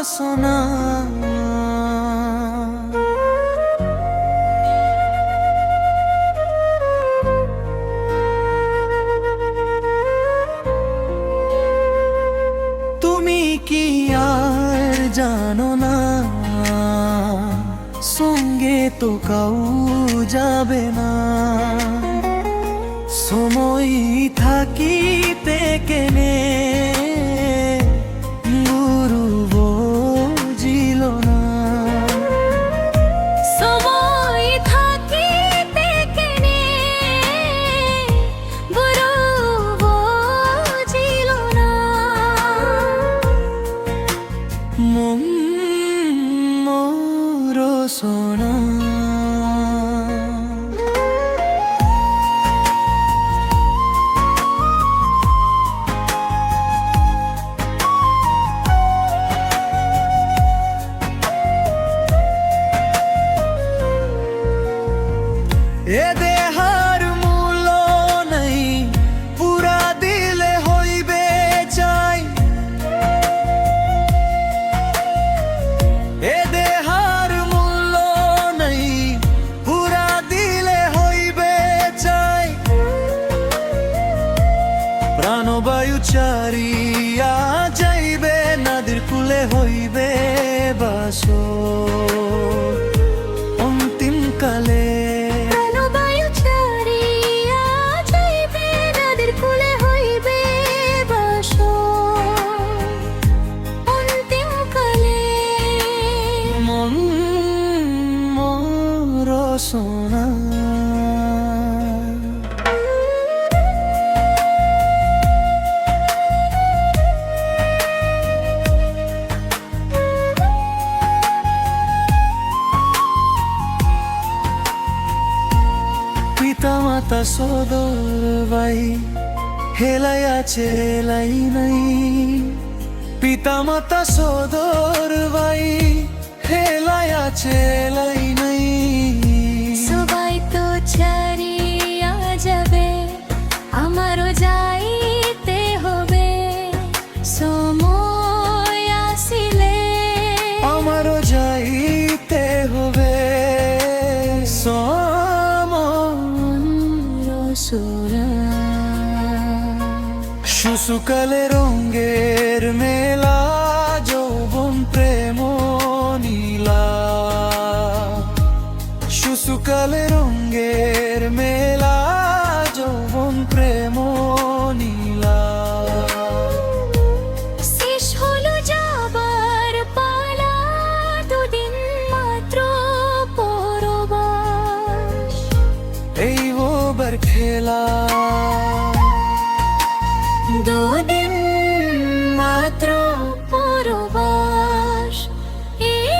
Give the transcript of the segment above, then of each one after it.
রসনা। তুমি কি আর জানো না, সঙ্গে তো কাউ যাবে না। সময় থাকিতে কেনে গুরু বুঝিল না। সময় থাকিতে কেনে গুরু বুঝিল না। মোর সোনা। এ দেহার মূল্য নাই, পুরা দিলে হইবে চাই। এ দেহার মূল্য নাই, পুরা দিলে হইবে চাই। প্রাণবায়ু চারিয়া যাইবে, নদীর কূলে হইবে বাস। অন্তিম কালে সোনা। পিতা মাতা সদর ভাই হেলাই আছে হেলাই নাই। পিতা মাতা সদর ভাই হেলাই আছে হেলাই নাই। সবাই তো ছাড়িয়া যাবে, আমারও যাইতে হবে। সময় আসিলে আমারও যাইতে হবে। শিশুকালে রঙ্গের মেলা, যৌবন প্রেম নীলা। শিশুকালে রঙ্গের মেলা, যৌবন প্রেম নীলা। শেষ হলো যাবার পালা, দুদিন মাত্র পরবাস। এই ওবার খেলা, দুদিন মাত্র পরবাস। এই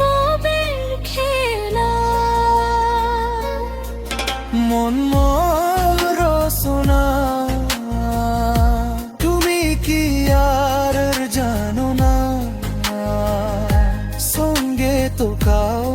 ববের খেলা। মন মোর সোনা। তুমি কি আর জানো না, সঙ্গে তো কাউ